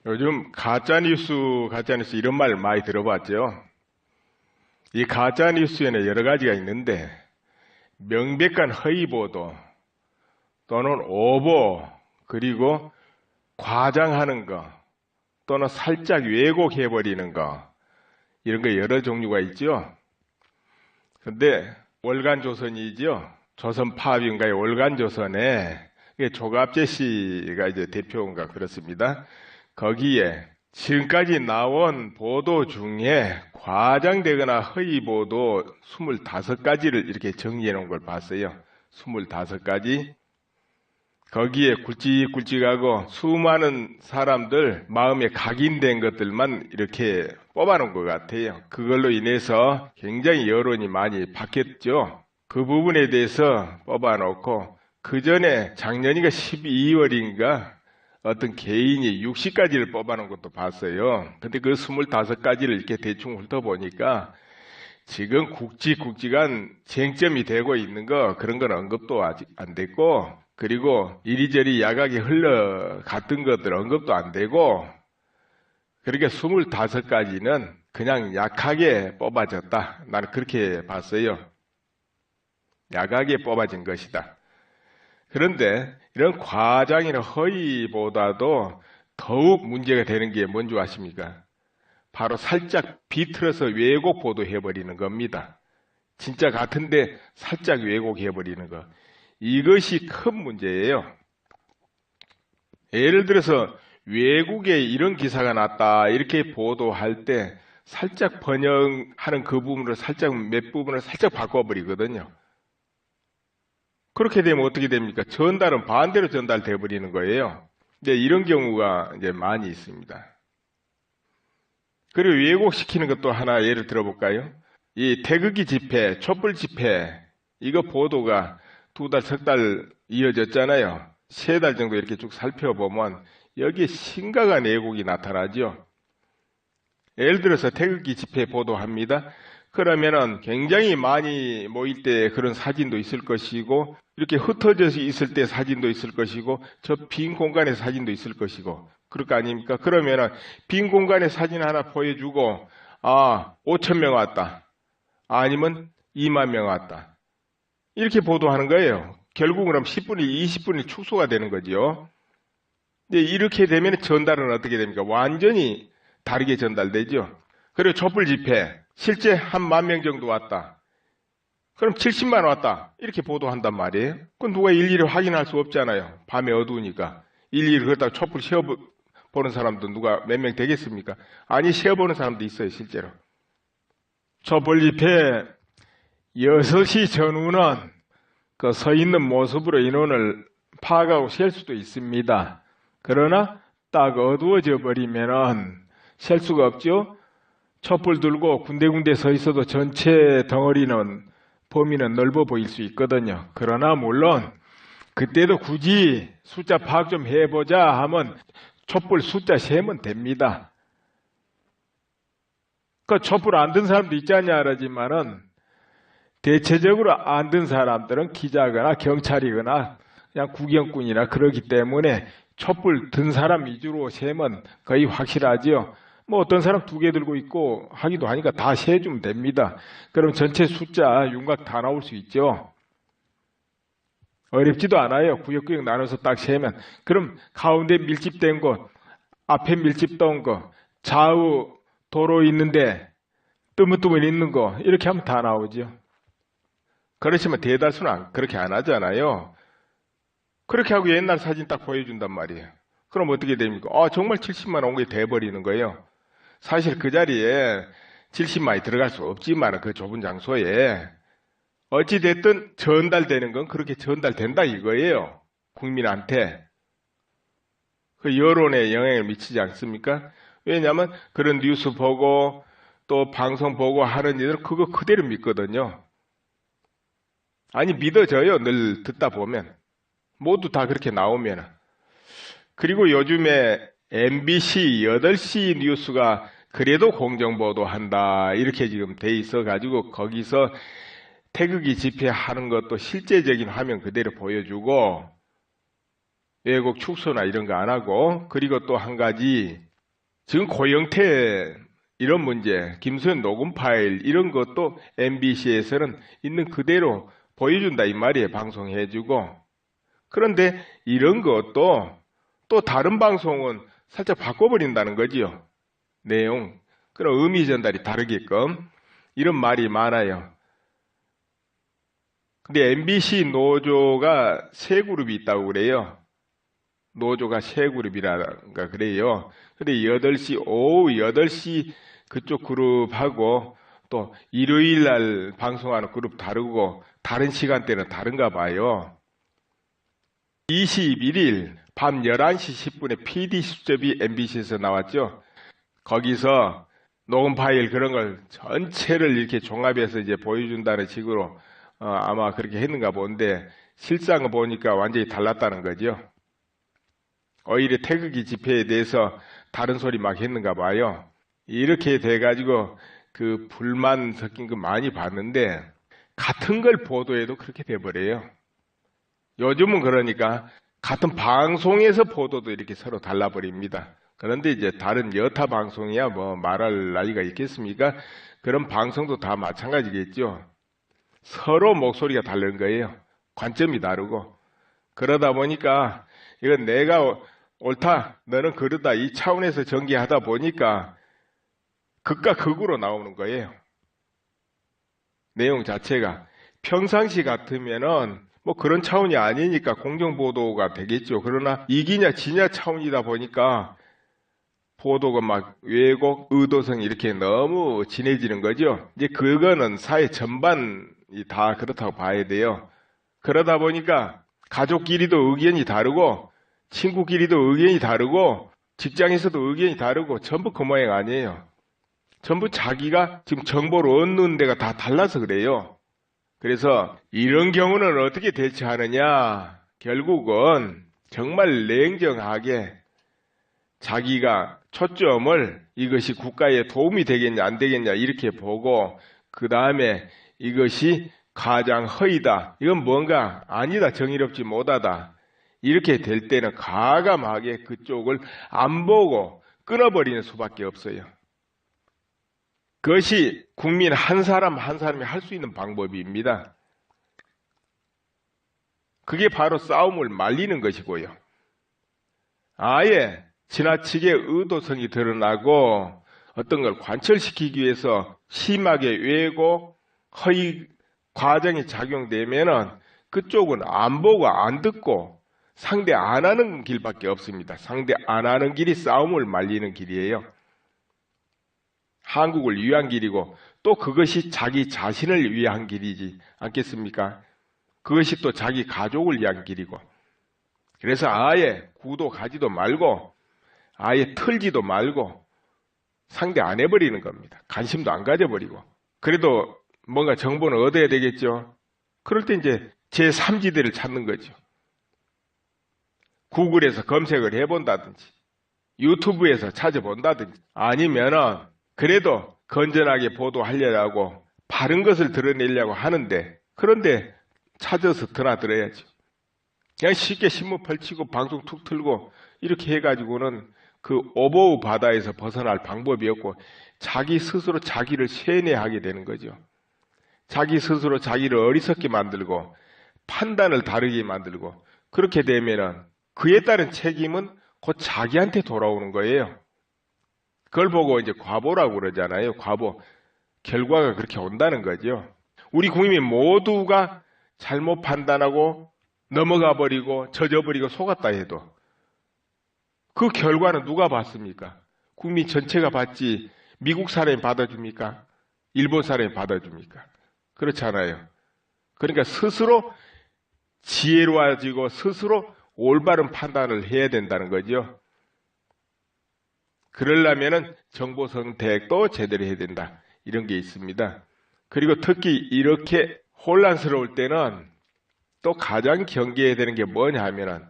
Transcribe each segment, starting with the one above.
요즘 가짜뉴스 이런 말 많이 들어봤죠? 이 가짜뉴스에는 여러 가지가 있는데, 명백한 허위보도 또는 오보, 그리고 과장하는 거, 또는 살짝 왜곡해버리는 거, 이런 거 여러 종류가 있죠? 근데 월간조선이죠? 조선파업인가요? 월간조선에 조갑재 씨가 이제 대표인가 그렇습니다. 거기에 지금까지 나온 보도 중에 과장되거나 허위 보도 25가지를 이렇게 정리해 놓은 걸 봤어요. 25가지. 거기에 굵직굵직하고 수많은 사람들 마음에 각인된 것들만 이렇게 뽑아 놓은 것 같아요. 그걸로 인해서 굉장히 여론이 많이 바뀌었죠. 그 부분에 대해서 뽑아 놓고, 그 전에 작년인가 12월인가 어떤 개인이 60가지를 뽑아놓은 것도 봤어요. 근데 그 25가지를 이렇게 대충 훑어보니까 지금 굵직굵직한 쟁점이 되고 있는 거, 그런 건 언급도 아직 안 됐고, 그리고 이리저리 야각이 흘러갔던 것들 언급도 안 되고, 그러니까 25가지는 그냥 약하게 뽑아졌다. 나는 그렇게 봤어요. 약하게 뽑아진 것이다. 그런데 이런 과장이나 허위보다도 더욱 문제가 되는 게 뭔지 아십니까? 바로 살짝 비틀어서 왜곡 보도해버리는 겁니다. 진짜 같은데 살짝 왜곡해버리는 거. 이것이 큰 문제예요. 예를 들어서 외국에 이런 기사가 났다 이렇게 보도할 때 살짝 번역하는 그 부분을 살짝 몇 부분을 살짝 바꿔버리거든요. 그렇게 되면 어떻게 됩니까? 전달은 반대로 전달돼 버리는 거예요. 근데 이런 경우가 이제 많이 있습니다. 그리고 왜곡시키는 것도 하나 예를 들어볼까요? 이 태극기 집회, 촛불 집회, 이거 보도가 2달, 3달 이어졌잖아요. 3달 정도 이렇게 쭉 살펴보면 여기에 심각한 왜곡이 나타나죠. 예를 들어서 태극기 집회 보도합니다. 그러면은 굉장히 많이 모일 때 그런 사진도 있을 것이고, 이렇게 흩어져 있을 때 사진도 있을 것이고, 저 빈 공간에 사진도 있을 것이고, 그럴 거 아닙니까? 그러면은 빈 공간에 사진 하나 보여주고, 5천 명 왔다. 아니면 2만 명 왔다. 이렇게 보도하는 거예요. 결국은 그럼 10분이 20분이 축소가 되는 거죠. 근데 이렇게 되면 전달은 어떻게 됩니까? 완전히 다르게 전달되죠. 그리고 촛불 집회, 실제 한 10,000명 정도 왔다. 그럼 70만 왔다. 이렇게 보도한단 말이에요. 그건 누가 일일이 확인할 수 없잖아요. 밤에 어두우니까. 일일이 그렇다고 촛불 세어보는 사람도 누가 몇 명 되겠습니까? 아니, 세어보는 사람도 있어요, 실제로. 촛불 집회 6시 전후는 그 서 있는 모습으로 인원을 파악하고 셀 수도 있습니다. 그러나 딱 어두워져 버리면은 셀 수가 없죠. 촛불 들고 군데군데 서 있어도 전체 덩어리는 범위는 넓어 보일 수 있거든요. 그러나 물론 그때도 굳이 숫자 파악 좀 해보자 하면 촛불 숫자 세면 됩니다. 그 촛불 안 든 사람도 있지 않냐 그러지만은 대체적으로 안 든 사람들은 기자거나 경찰이거나 그냥 구경꾼이나 그러기 때문에 촛불 든 사람 위주로 세면 거의 확실하지요. 뭐 어떤 사람 2개 들고 있고 하기도 하니까 다 세주면 됩니다. 그럼 전체 숫자 윤곽 다 나올 수 있죠. 어렵지도 않아요. 구역구역 나눠서 딱 세면. 그럼 가운데 밀집된 곳, 앞에 밀집된 거, 좌우 도로 있는데 뜨문뜨문 있는 거 이렇게 하면 다 나오죠. 그렇지만 대다수는 그렇게 안 하잖아요. 그렇게 하고 옛날 사진 딱 보여준단 말이에요. 그럼 어떻게 됩니까? 정말 70만 온 게 돼버리는 거예요. 사실 그 자리에 70만이 들어갈 수 없지만 그 좁은 장소에 어찌됐든 전달되는 건 그렇게 전달된다 이거예요. 국민한테. 그 여론에 영향을 미치지 않습니까? 왜냐하면 그런 뉴스 보고 또 방송 보고 하는 이들은 그거 그대로 믿거든요. 아니 믿어져요. 늘 듣다 보면. 모두 다 그렇게 나오면. 그리고 요즘에 MBC 8시 뉴스가 그래도 공정보도한다 이렇게 지금 돼 있어가지고 거기서 태극기 집회하는 것도 실제적인 화면 그대로 보여주고 왜곡 축소나 이런 거 안 하고, 그리고 또 한 가지 지금 고영태 이런 문제, 김수현 녹음 파일 이런 것도 MBC에서는 있는 그대로 보여준다 이 말이에요. 방송해주고. 그런데 이런 것도 또 다른 방송은 살짝 바꿔버린다는 거지요. 내용. 그럼 의미 전달이 다르게끔 이런 말이 많아요. 근데 MBC 노조가 세 그룹이 있다고 그래요. 노조가 세 그룹이라는가 그래요. 근데 8시, 오후 8시 그쪽 그룹하고 또 일요일 날 방송하는 그룹 다르고 다른 시간대는 다른가 봐요. 21일 밤 11시 10분에 PD수첩이 MBC에서 나왔죠. 거기서 녹음 파일 그런 걸 전체를 이렇게 종합해서 이제 보여준다는 식으로 아마 그렇게 했는가 본데 실상을 보니까 완전히 달랐다는 거죠. 오히려 태극기 집회에 대해서 다른 소리 막 했는가 봐요. 이렇게 돼가지고 그 불만 섞인 거 많이 봤는데 같은 걸 보도해도 그렇게 돼버려요. 요즘은 그러니까 같은 방송에서 보도도 이렇게 서로 달라버립니다. 그런데 이제 다른 여타 방송이야 뭐 말할 나이가 있겠습니까? 그런 방송도 다 마찬가지겠죠. 서로 목소리가 다른 거예요. 관점이 다르고. 그러다 보니까 이건 내가 옳다, 너는 그러다 이 차원에서 전개하다 보니까 극과 극으로 나오는 거예요. 내용 자체가. 평상시 같으면은 뭐 그런 차원이 아니니까 공정보도가 되겠죠. 그러나 이기냐 지냐 차원이다 보니까 보도가 막 왜곡, 의도성 이렇게 너무 진해지는 거죠. 이제 그거는 사회 전반이 다 그렇다고 봐야 돼요. 그러다 보니까 가족끼리도 의견이 다르고 친구끼리도 의견이 다르고 직장에서도 의견이 다르고 전부 그 모양 아니에요. 전부 자기가 지금 정보를 얻는 데가 다 달라서 그래요. 그래서 이런 경우는 어떻게 대처하느냐? 결국은 정말 냉정하게 자기가 초점을 이것이 국가에 도움이 되겠냐 안 되겠냐 이렇게 보고 그 다음에 이것이 가장 허위다. 이건 뭔가 아니다. 정의롭지 못하다. 이렇게 될 때는 과감하게 그쪽을 안 보고 끊어버리는 수밖에 없어요. 그것이 국민 한 사람 한 사람이 할 수 있는 방법입니다. 그게 바로 싸움을 말리는 것이고요. 아예 지나치게 의도성이 드러나고 어떤 걸 관철시키기 위해서 심하게 왜곡, 허위 과정이 작용되면은 그쪽은 안 보고 안 듣고 상대 안 하는 길밖에 없습니다. 상대 안 하는 길이 싸움을 말리는 길이에요. 한국을 위한 길이고 또 그것이 자기 자신을 위한 길이지 않겠습니까? 그것이 또 자기 가족을 위한 길이고 그래서 아예 구도 가지도 말고 아예 틀지도 말고 상대 안 해버리는 겁니다. 관심도 안 가져버리고 그래도 뭔가 정보는 얻어야 되겠죠. 그럴 때 이제 제3지대를 찾는 거죠. 구글에서 검색을 해본다든지 유튜브에서 찾아본다든지 아니면은 그래도 건전하게 보도하려고 바른 것을 드러내려고 하는데 그런데 찾아서 드나들어야죠. 그냥 쉽게 신문 펼치고 방송 툭 틀고 이렇게 해가지고는 그 오버우 바다에서 벗어날 방법이 없고 자기 스스로 자기를 세뇌하게 되는 거죠. 자기 스스로 자기를 어리석게 만들고 판단을 다르게 만들고 그렇게 되면은 그에 따른 책임은 곧 자기한테 돌아오는 거예요. 그걸 보고 이제 과보라고 그러잖아요. 과보. 결과가 그렇게 온다는 거죠. 우리 국민 모두가 잘못 판단하고 넘어가 버리고 젖어버리고 속았다 해도 그 결과는 누가 받습니까? 국민 전체가 받지 미국 사람이 받아줍니까? 일본 사람이 받아줍니까? 그렇잖아요. 그러니까 스스로 지혜로워지고 스스로 올바른 판단을 해야 된다는 거죠. 그러려면은 정보 선택도 제대로 해야 된다. 이런 게 있습니다. 그리고 특히 이렇게 혼란스러울 때는 또 가장 경계해야 되는 게 뭐냐 하면은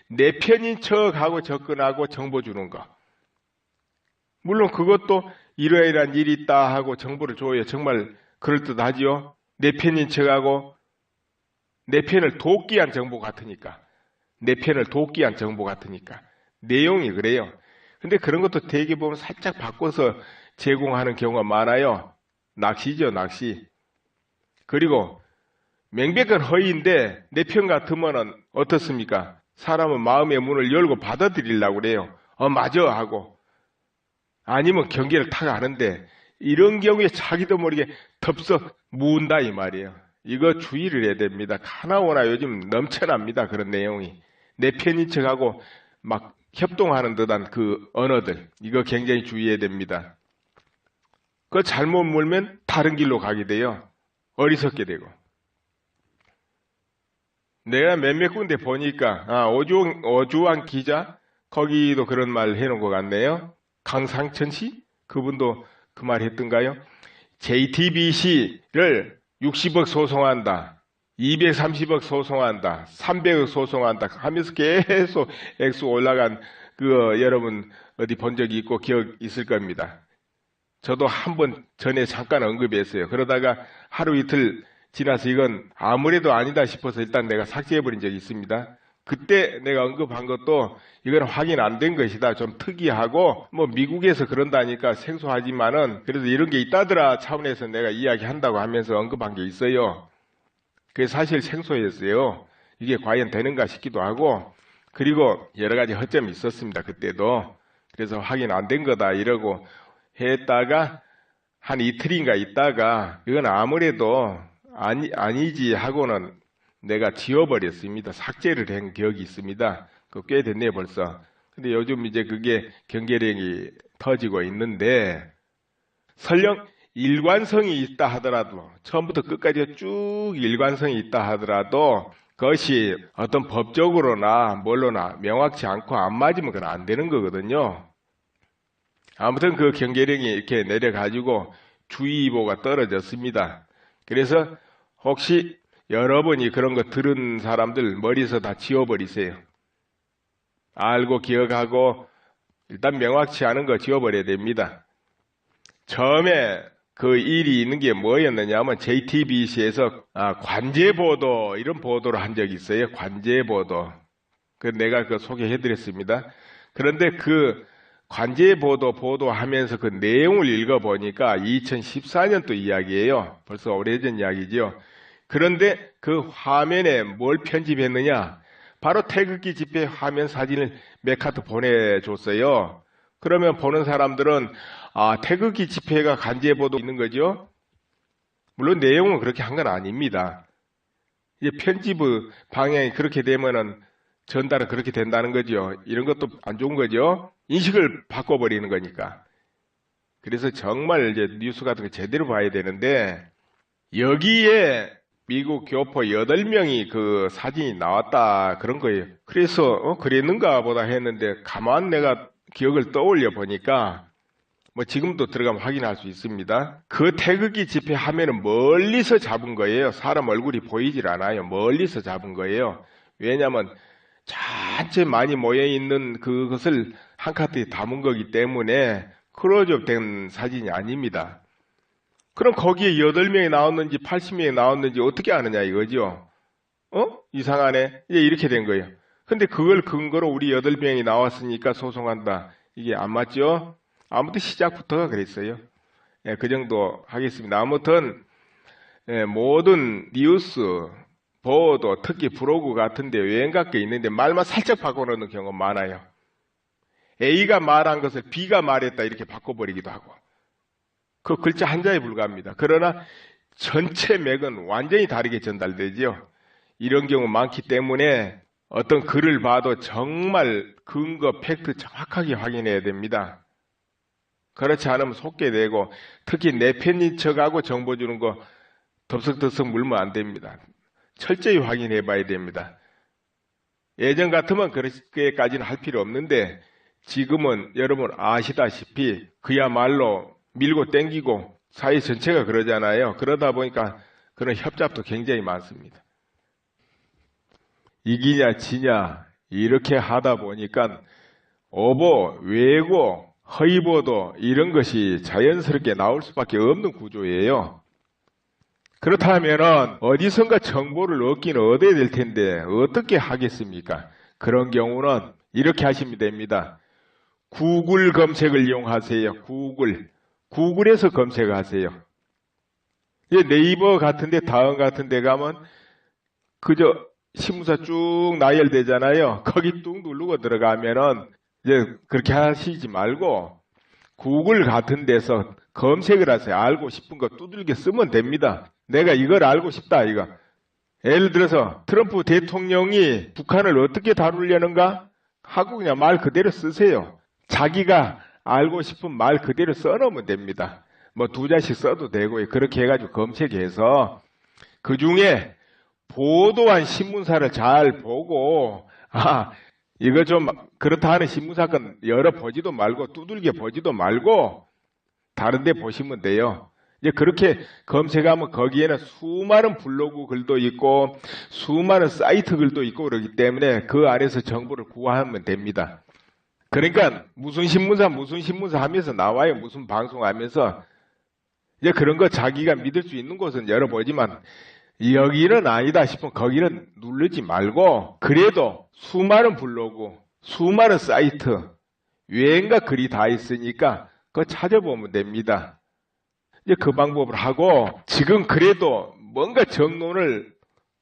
내 편인 척하고 접근하고 정보 주는 거. 물론 그것도 이러이러한 일이 있다 하고 정보를 줘야 정말 그럴듯하지요. 내 편인 척하고 내 편을 돕기 위한 정보 같으니까. 내 편을 돕기 위한 정보 같으니까. 내용이 그래요. 근데 그런 것도 대개 보면 살짝 바꿔서 제공하는 경우가 많아요. 낚시죠, 낚시. 그리고 명백한 허위인데 내 편 같으면은 어떻습니까? 사람은 마음의 문을 열고 받아들이려고 그래요. 맞아 하고. 아니면 경계를 타가는데 이런 경우에 자기도 모르게 덥석 무은다 이 말이에요. 이거 주의를 해야 됩니다. 하나오나 요즘 넘쳐납니다. 그런 내용이. 내 편인 척하고 막 협동하는 듯한 그 언어들. 이거 굉장히 주의해야 됩니다. 그거 잘못 물면 다른 길로 가게 돼요. 어리석게 되고. 내가 몇몇 군데 보니까 오주환 기자 거기도 그런 말 해놓은 것 같네요. 강상천 씨? 그분도 그 말 했던가요? JTBC를 60억 소송한다. 230억 소송한다. 300억 소송한다. 하면서 계속 액수 올라간 그거 여러분 어디 본 적이 있고 기억 있을 겁니다. 저도 한 번 전에 잠깐 언급했어요. 그러다가 하루 이틀 지나서 이건 아무래도 아니다 싶어서 일단 내가 삭제해버린 적이 있습니다. 그때 내가 언급한 것도 이건 확인 안 된 것이다. 좀 특이하고 뭐 미국에서 그런다니까 생소하지만은 그래도 이런 게 있다더라 차원에서 내가 이야기한다고 하면서 언급한 게 있어요. 그게 사실 생소했어요. 이게 과연 되는가 싶기도 하고 그리고 여러 가지 허점이 있었습니다. 그때도. 그래서 확인 안 된 거다 이러고 했다가 한 이틀인가 있다가 이건 아무래도 아니지 하고는 내가 지워버렸습니다. 삭제를 한 기억이 있습니다. 그 꽤 됐네요 벌써. 근데 요즘 이제 그게 경계령이 터지고 있는데 설령 일관성이 있다 하더라도 처음부터 끝까지 쭉 일관성이 있다 하더라도 그것이 어떤 법적으로나 뭘로나 명확치 않고 안 맞으면 그건 안 되는 거거든요. 아무튼 그 경계령이 이렇게 내려가지고 주의보가 떨어졌습니다. 그래서 혹시 여러분이 그런 거 들은 사람들 머리에서 다 지워버리세요. 알고 기억하고 일단 명확치 않은 거 지워버려야 됩니다. 처음에 그 일이 있는 게 뭐였느냐면 JTBC에서 관제보도 이런 보도를 한 적이 있어요. 관제보도. 내가 그 소개해드렸습니다. 그런데 그 관제보도 보도하면서 그 내용을 읽어보니까 2014년도 이야기예요. 벌써 오래전 이야기죠. 그런데 그 화면에 뭘 편집했느냐? 바로 태극기 집회 화면 사진을 몇 카트 보내줬어요. 그러면 보는 사람들은 태극기 집회가 관제보도 있는 거죠. 물론 내용은 그렇게 한 건 아닙니다. 이제 편집의 방향이 그렇게 되면은 전달은 그렇게 된다는 거죠. 이런 것도 안 좋은 거죠. 인식을 바꿔버리는 거니까. 그래서 정말 이제 뉴스 같은 거 제대로 봐야 되는데 여기에 미국 교포 8명이 그 사진이 나왔다 그런 거예요. 그래서 그랬는가 보다 했는데 가만 내가 기억을 떠올려 보니까 뭐 지금도 들어가면 확인할 수 있습니다. 그 태극기 집회 화면은 멀리서 잡은 거예요. 사람 얼굴이 보이질 않아요. 멀리서 잡은 거예요. 왜냐하면 전체 많이 모여있는 그것을 한 카트에 담은 거기 때문에 클로즈업 된 사진이 아닙니다. 그럼 거기에 8명이 나왔는지 80명이 나왔는지 어떻게 아느냐 이거죠. 이상하네. 이제 이렇게 된 거예요. 근데 그걸 근거로 우리 8명이 나왔으니까 소송한다. 이게 안 맞죠? 아무튼 시작부터가 그랬어요. 그 정도 하겠습니다. 아무튼 모든 뉴스, 보도, 특히 블로그 같은데 외행각 게 있는데 말만 살짝 바꿔놓는 경우가 많아요. A가 말한 것을 B가 말했다 이렇게 바꿔버리기도 하고 그 글자 한자에 불과합니다. 그러나 전체 맥은 완전히 다르게 전달되죠. 이런 경우 많기 때문에 어떤 글을 봐도 정말 근거, 팩트 정확하게 확인해야 됩니다. 그렇지 않으면 속게 되고 특히 내 편인 척하고 정보 주는 거 덥석덥석 물면 안 됩니다. 철저히 확인해 봐야 됩니다. 예전 같으면 그렇게까지는 할 필요 없는데 지금은 여러분 아시다시피 그야말로 밀고 땡기고 사회 전체가 그러잖아요. 그러다 보니까 그런 협잡도 굉장히 많습니다. 이기냐 지냐 이렇게 하다 보니까 오보, 외고, 허위보도 이런 것이 자연스럽게 나올 수밖에 없는 구조예요. 그렇다면 어디선가 정보를 얻기는 얻어야 될 텐데 어떻게 하겠습니까? 그런 경우는 이렇게 하시면 됩니다. 구글 검색을 이용하세요. 구글에서 검색하세요. 네이버 같은데, 다음 같은데 가면 그저 신문사 쭉 나열되잖아요. 거기 뚝 누르고 들어가면은 이제 그렇게 하시지 말고 구글 같은 데서 검색을 하세요. 알고 싶은 거 두들겨 쓰면 됩니다. 내가 이걸 알고 싶다, 이거. 예를 들어서 트럼프 대통령이 북한을 어떻게 다루려는가 하고 그냥 말 그대로 쓰세요. 자기가 알고 싶은 말 그대로 써놓으면 됩니다. 뭐 2자씩 써도 되고요. 그렇게 해가지고 검색해서 그 중에 보도한 신문사를 잘 보고, 이거 좀 그렇다 하는 신문사건 열어보지도 말고 두들겨 보지도 말고 다른 데 보시면 돼요. 이제 그렇게 검색하면 거기에는 수많은 블로그 글도 있고 수많은 사이트 글도 있고 그러기 때문에 그 안에서 정보를 구하면 됩니다. 그러니까 무슨 신문사 하면서 나와요. 무슨 방송하면서 이제 그런 거 자기가 믿을 수 있는 곳은 열어보지만 여기는 아니다 싶으면 거기는 누르지 말고 그래도 수많은 블로그, 수많은 사이트, 유행과 글이 다 있으니까 그거 찾아보면 됩니다. 이제 그 방법을 하고 지금 그래도 뭔가 정론을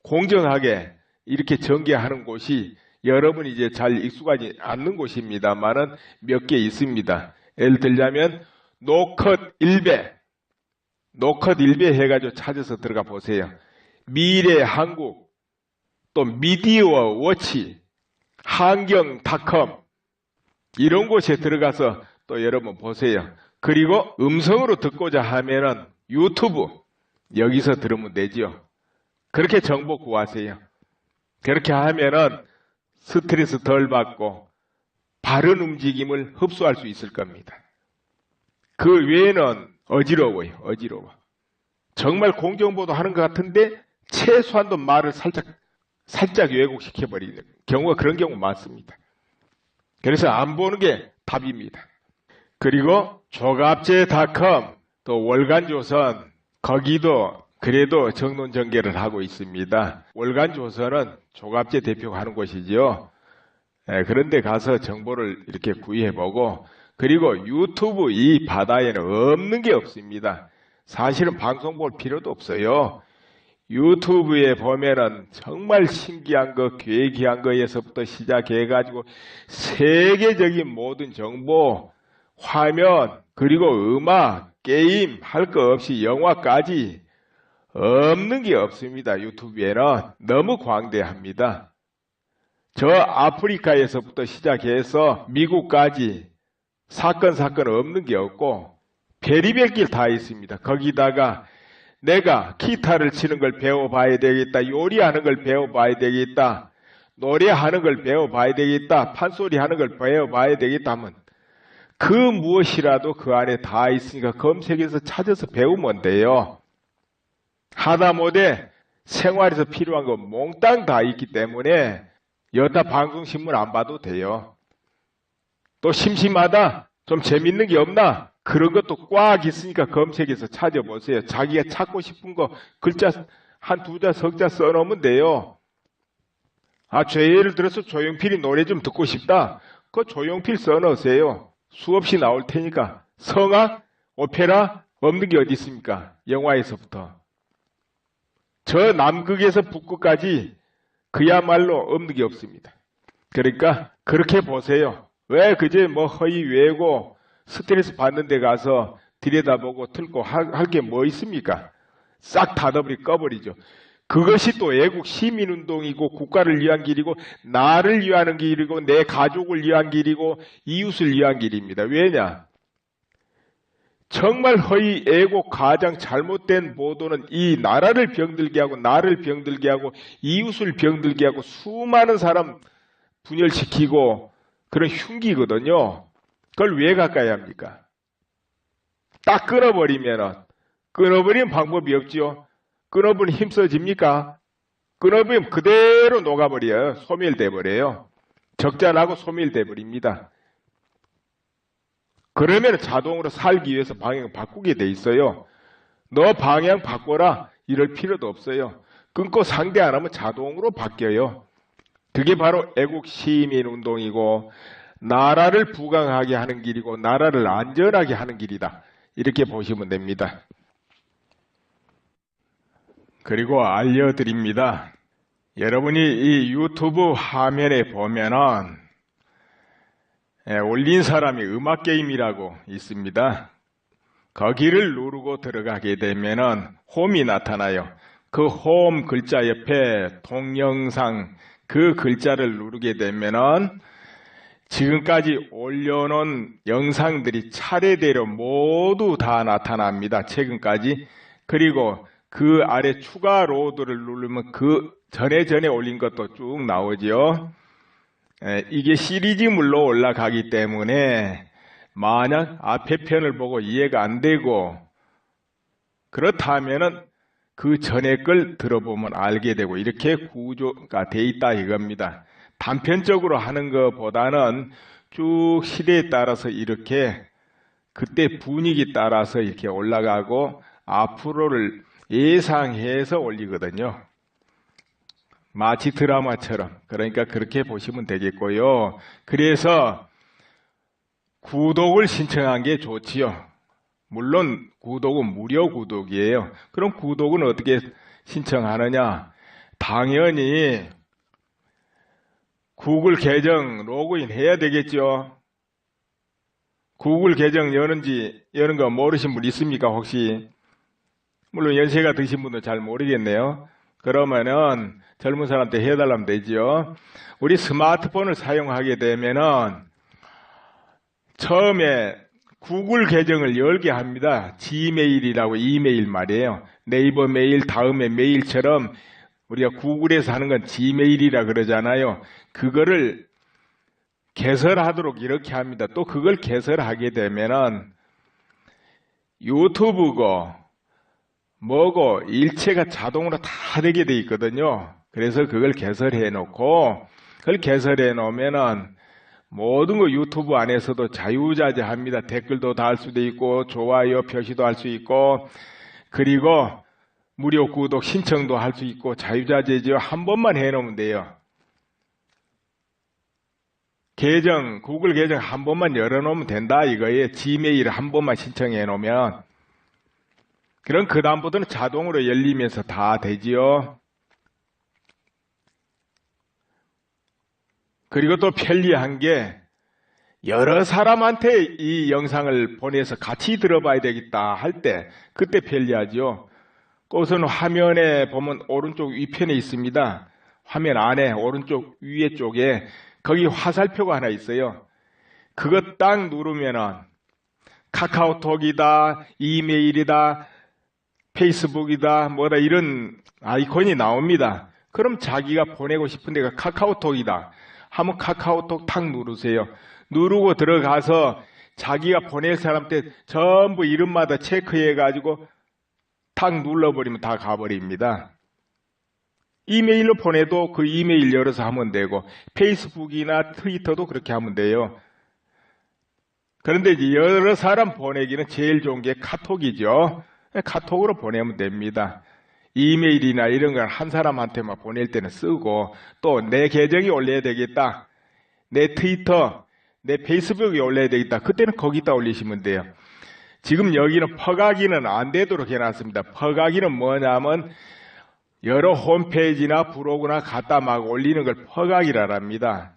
공정하게 이렇게 전개하는 곳이 여러분이 이제 잘 익숙하지 않는 곳입니다만은 몇 개 있습니다. 예를 들자면 노컷 일베 해가지고 찾아서 들어가 보세요. 미래 한국, 또 미디어 워치, 한경닷컴 이런 곳에 들어가서 또 여러분 보세요. 그리고 음성으로 듣고자 하면은 유튜브 여기서 들으면 되지요. 그렇게 정보 구하세요. 그렇게 하면은 스트레스 덜 받고 바른 움직임을 흡수할 수 있을 겁니다. 그 외에는 어지러워. 정말 공정보도 하는 것 같은데 최소한도 말을 살짝 왜곡시켜버리는 경우가 그런 경우 많습니다. 그래서 안 보는 게 답입니다. 그리고 조갑제닷컴 또 월간조선 거기도 그래도 정론전개를 하고 있습니다. 월간조선은 조갑제 대표가 하는 곳이지요. 그런데 가서 정보를 이렇게 구입해보고 그리고 유튜브 이 바다에는 없는 게 없습니다. 사실은 방송 볼 필요도 없어요. 유튜브에 보면은 정말 신기한 거, 괴기한 거에서부터 시작해가지고 세계적인 모든 정보, 화면, 그리고 음악, 게임, 할 거 없이 영화까지 없는 게 없습니다. 유튜브에는 너무 광대합니다. 저 아프리카에서부터 시작해서 미국까지 사건 없는 게 없고 별의별 길 다 있습니다. 거기다가 내가 기타를 치는 걸 배워봐야 되겠다. 요리하는 걸 배워봐야 되겠다. 노래하는 걸 배워봐야 되겠다. 판소리 하는 걸 배워봐야 되겠다 하면 그 무엇이라도 그 안에 다 있으니까 검색해서 찾아서 배우면 돼요. 하다못해 생활에서 필요한 거 몽땅 다 있기 때문에 여타 방송신문 안 봐도 돼요. 또 심심하다? 좀 재밌는 게 없나? 그런 것도 꽉 있으니까 검색해서 찾아보세요. 자기가 찾고 싶은 거 글자 한 2자, 석자 써놓으면 돼요. 예를 들어서 조용필이 노래 좀 듣고 싶다. 그 조용필 써놓으세요. 수없이 나올 테니까. 성악, 오페라 없는 게 어디 있습니까? 영화에서부터. 저 남극에서 북극까지 그야말로 없는 게 없습니다. 그러니까 그렇게 보세요. 왜 그제 뭐 허위 외고 스트레스 받는 데 가서 들여다보고 틀고 할 게 뭐 있습니까? 싹 닫아버리고 꺼버리죠. 그것이 또 애국 시민운동이고 국가를 위한 길이고 나를 위하는 길이고 내 가족을 위한 길이고 이웃을 위한 길입니다. 왜냐? 정말 허위 애국 가장 잘못된 보도는 이 나라를 병들게 하고 나를 병들게 하고 이웃을 병들게 하고 수많은 사람 분열시키고 그런 흉기거든요. 그걸 왜 가까이 합니까? 딱 끊어버리면 방법이 없지요. 끊어버리면 힘써집니까? 끊어버리면 그대로 녹아버려요. 소멸돼버려요. 적자나고 소멸돼버립니다. 그러면 자동으로 살기 위해서 방향을 바꾸게 돼 있어요. 너 방향 바꿔라 이럴 필요도 없어요. 끊고 상대 안 하면 자동으로 바뀌어요. 그게 바로 애국 시민운동이고 나라를 부강하게 하는 길이고 나라를 안전하게 하는 길이다. 이렇게 보시면 됩니다. 그리고 알려드립니다. 여러분이 이 유튜브 화면에 보면은 올린 사람이 음악게임이라고 있습니다. 거기를 누르고 들어가게 되면은 홈이 나타나요. 그 홈 글자 옆에 동영상 그 글자를 누르게 되면은 지금까지 올려놓은 영상들이 차례대로 모두 다 나타납니다. 최근까지. 그리고 그 아래 추가 로드를 누르면 그 전에 올린 것도 쭉 나오죠. 이게 시리즈물로 올라가기 때문에 만약 앞에 편을 보고 이해가 안 되고 그렇다면은 그 전에 걸 들어보면 알게 되고 이렇게 구조가 돼 있다 이겁니다. 단편적으로 하는 것보다는 쭉 시대에 따라서 이렇게 그때 분위기 따라서 이렇게 올라가고 앞으로를 예상해서 올리거든요. 마치 드라마처럼. 그러니까 그렇게 보시면 되겠고요. 그래서 구독을 신청한 게 좋지요. 물론 구독은 무료 구독이에요. 그럼 구독은 어떻게 신청하느냐? 당연히 구글 계정 로그인 해야 되겠죠. 구글 계정 여는 거 모르신 분 있습니까 혹시? 물론 연세가 드신 분도 잘 모르겠네요. 그러면은 젊은 사람한테 해달라면 되죠. 우리 스마트폰을 사용하게 되면은 처음에 구글 계정을 열게 합니다. 지메일이라고 이메일 말이에요. 네이버 메일, 다음에 메일처럼 우리가 구글에서 하는 건 지메일이라 그러잖아요. 그거를 개설하도록 이렇게 합니다. 또 그걸 개설하게 되면은 유튜브고 뭐고 일체가 자동으로 다 되게 돼 있거든요. 그래서 그걸 개설해 놓고 그걸 개설해 놓으면은 모든 거 유튜브 안에서도 자유자재합니다. 댓글도 달 수도 있고 좋아요 표시도 할 수 있고 그리고 무료 구독 신청도 할 수 있고 자유자재죠. 한 번만 해 놓으면 돼요. 계정 구글 계정 한 번만 열어 놓으면 된다 이거예요. 지메일 한 번만 신청해 놓으면 그럼 그 다음부터는 자동으로 열리면서 다 되지요. 그리고 또 편리한 게 여러 사람한테 이 영상을 보내서 같이 들어봐야 되겠다 할 때 그때 편리하죠. 그것은 화면에 보면 오른쪽 위편에 있습니다. 화면 안에 오른쪽 위에 쪽에 거기 화살표가 하나 있어요. 그거 딱 누르면은 카카오톡이다, 이메일이다, 페이스북이다, 뭐다 이런 아이콘이 나옵니다. 그럼 자기가 보내고 싶은 데가 카카오톡이다. 하면 카카오톡 탁 누르세요. 누르고 들어가서 자기가 보낼 사람한테 전부 이름마다 체크해가지고 탁 눌러버리면 다 가버립니다. 이메일로 보내도 그 이메일 열어서 하면 되고 페이스북이나 트위터도 그렇게 하면 돼요. 그런데 이제 여러 사람 보내기는 제일 좋은 게 카톡이죠. 카톡으로 보내면 됩니다. 이메일이나 이런 건 한 사람한테만 보낼 때는 쓰고 또 내 계정이 올려야 되겠다. 내 트위터, 내 페이스북에 올려야 되겠다. 그때는 거기다 올리시면 돼요. 지금 여기는 퍼가기는 안 되도록 해놨습니다. 퍼가기는 뭐냐면 여러 홈페이지나 블로그나 갖다 막 올리는 걸 퍼가기라 합니다.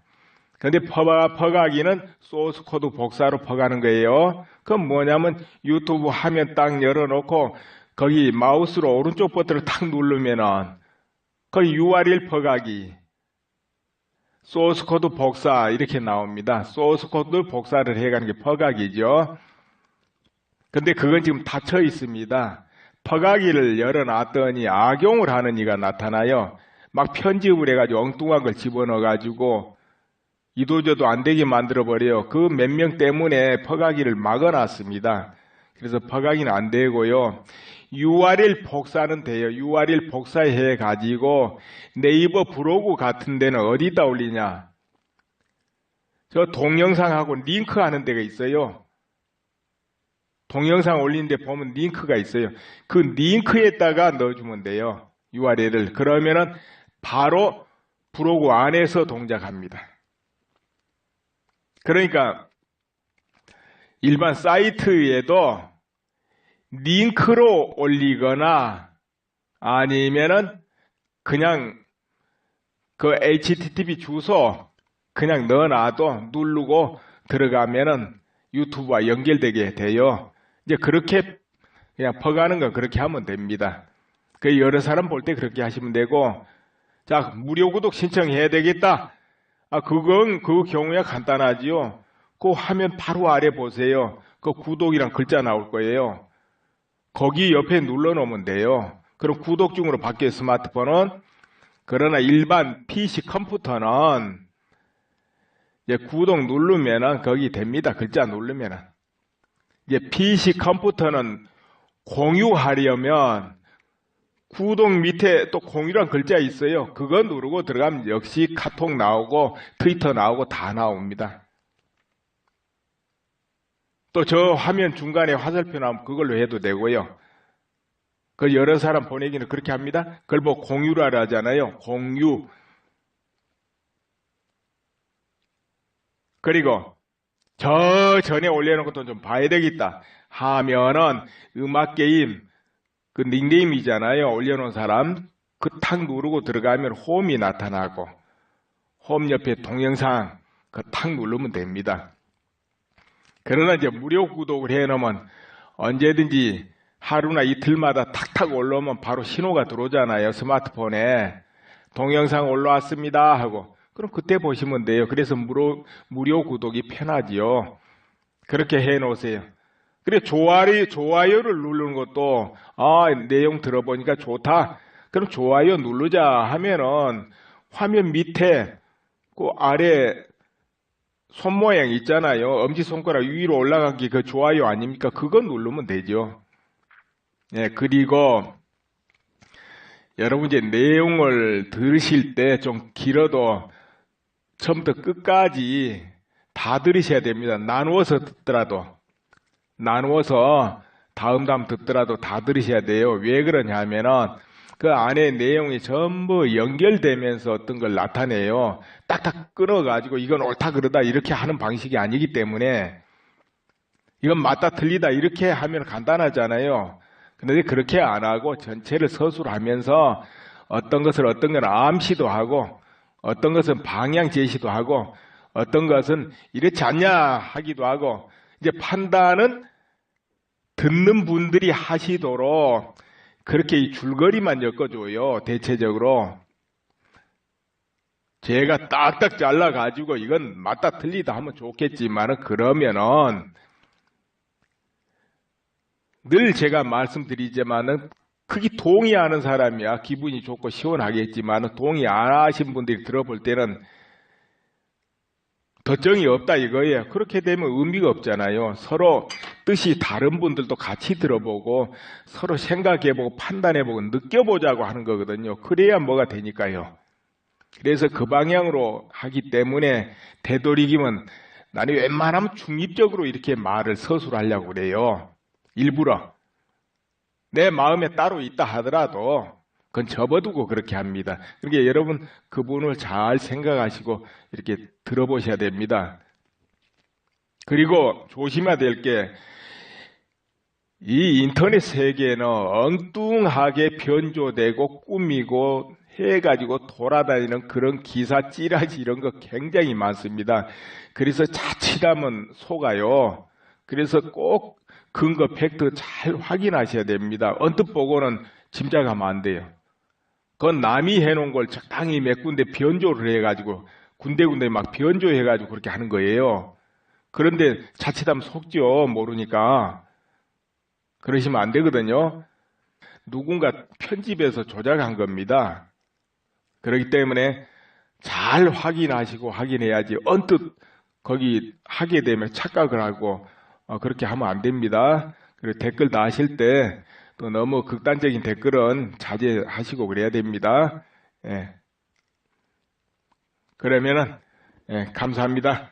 근데 퍼가기는 소스 코드 복사로 퍼가는 거예요. 그건 뭐냐면 유튜브 화면 딱 열어놓고 거기 마우스로 오른쪽 버튼을 탁 누르면은 거기 URL 퍼가기, 소스 코드 복사 이렇게 나옵니다. 소스 코드 복사를 해가는 게 퍼가기죠. 근데 그건 지금 닫혀 있습니다. 퍼가기를 열어놨더니 악용을 하는 이가 나타나요. 막 편집을 해가지고 엉뚱한 걸 집어넣어가지고 이도저도 안 되게 만들어버려요. 그 몇 명 때문에 퍼가기를 막아놨습니다. 그래서 퍼가기는 안 되고요. URL 복사는 돼요. URL 복사해가지고 네이버 블로그 같은 데는 어디다 올리냐. 저 동영상하고 링크하는 데가 있어요. 동영상 올리는데 보면 링크가 있어요. 그 링크에다가 넣어주면 돼요. URL을. 그러면은 바로 블로그 안에서 동작합니다. 그러니까 일반 사이트에도 링크로 올리거나 아니면은 그냥 그 HTTP 주소 그냥 넣어놔도 누르고 들어가면은 유튜브와 연결되게 돼요. 이제 그렇게 그냥 퍼가는 건 그렇게 하면 됩니다. 그 여러 사람 볼 때 그렇게 하시면 되고, 자, 무료 구독 신청해야 되겠다. 그 경우야 간단하지요. 그 화면 바로 아래 보세요. 그 구독이란 글자 나올 거예요. 거기 옆에 눌러 놓으면 돼요. 그럼 구독중으로 바뀌어요, 스마트폰은. 그러나 일반 PC 컴퓨터는 이제 구독 누르면은 거기 됩니다. 글자 누르면은. 이제 PC 컴퓨터는 공유하려면 구독 밑에 또 공유란 글자 있어요. 그거 누르고 들어가면 역시 카톡 나오고 트위터 나오고 다 나옵니다. 또 저 화면 중간에 화살표 나오면 그걸로 해도 되고요. 그 여러 사람 보내기는 그렇게 합니다. 그걸 뭐 공유라 하잖아요. 공유. 그리고 저 전에 올려놓은 것도 좀 봐야 되겠다 하면은 음악 게임 그 닉네임이잖아요. 올려놓은 사람 그 탁 누르고 들어가면 홈이 나타나고 홈 옆에 동영상 그 탁 누르면 됩니다. 그러나 이제 무료 구독을 해놓으면 언제든지 하루나 이틀마다 탁탁 올라오면 바로 신호가 들어오잖아요. 스마트폰에 동영상 올라왔습니다 하고 그럼 그때 보시면 돼요. 그래서 무료 구독이 편하지요. 그렇게 해놓으세요. 그래 좋아요를 누르는 것도 내용 들어보니까 좋다. 그럼 좋아요 누르자 하면은 화면 밑에 그 아래 손 모양 있잖아요. 엄지손가락 위로 올라간 게 그 좋아요 아닙니까? 그거 누르면 되죠. 예, 그리고 여러분 이제 내용을 들으실 때 좀 길어도 처음부터 끝까지 다 들으셔야 됩니다. 나누어서 듣더라도 나누어서 다음 듣더라도 다 들으셔야 돼요. 왜 그러냐 하면은 그 안에 내용이 전부 연결되면서 어떤 걸 나타내요. 딱딱 끊어가지고 이건 옳다 그러다 이렇게 하는 방식이 아니기 때문에 이건 맞다 틀리다 이렇게 하면 간단하잖아요. 그런데 그렇게 안 하고 전체를 서술하면서 어떤 건 암시도 하고 어떤 것은 방향 제시도 하고 어떤 것은 이렇지 않냐 하기도 하고 이제 판단은 듣는 분들이 하시도록 그렇게 이 줄거리만 엮어줘요. 대체적으로 제가 딱딱 잘라가지고 이건 맞다 틀리다 하면 좋겠지만 그러면은 늘 제가 말씀드리지만은 크게 동의하는 사람이야 기분이 좋고 시원하겠지만 동의 안 하신 분들이 들어볼 때는 덧정이 없다 이거예요. 그렇게 되면 의미가 없잖아요. 서로 뜻이 다른 분들도 같이 들어보고 서로 생각해보고 판단해보고 느껴보자고 하는 거거든요. 그래야 뭐가 되니까요. 그래서 그 방향으로 하기 때문에 되도록이면 나는 웬만하면 중립적으로 이렇게 말을 서술하려고 그래요. 일부러 내 마음에 따로 있다 하더라도 그건 접어두고 그렇게 합니다. 그러니까 여러분 그 부분을 잘 생각하시고 이렇게 들어보셔야 됩니다. 그리고 조심해야 될 게 이 인터넷 세계는 엉뚱하게 변조되고 꾸미고 해가지고 돌아다니는 그런 기사 찌라시 이런 거 굉장히 많습니다. 그래서 자칫하면 속아요. 그래서 꼭 근거 팩트 잘 확인하셔야 됩니다. 언뜻 보고는 짐작하면 안 돼요. 그건 남이 해놓은 걸 적당히 몇 군데 변조를 해가지고 군데군데 막 변조해가지고 그렇게 하는 거예요. 그런데 자칫하면 속죠. 모르니까. 그러시면 안 되거든요. 누군가 편집해서 조작한 겁니다. 그렇기 때문에 잘 확인하시고 확인해야지 언뜻 거기 하게 되면 착각을 하고 그렇게 하면 안 됩니다. 그리고 댓글 다하실 때 또 너무 극단적인 댓글은 자제하시고 그래야 됩니다. 예. 그러면은 감사합니다.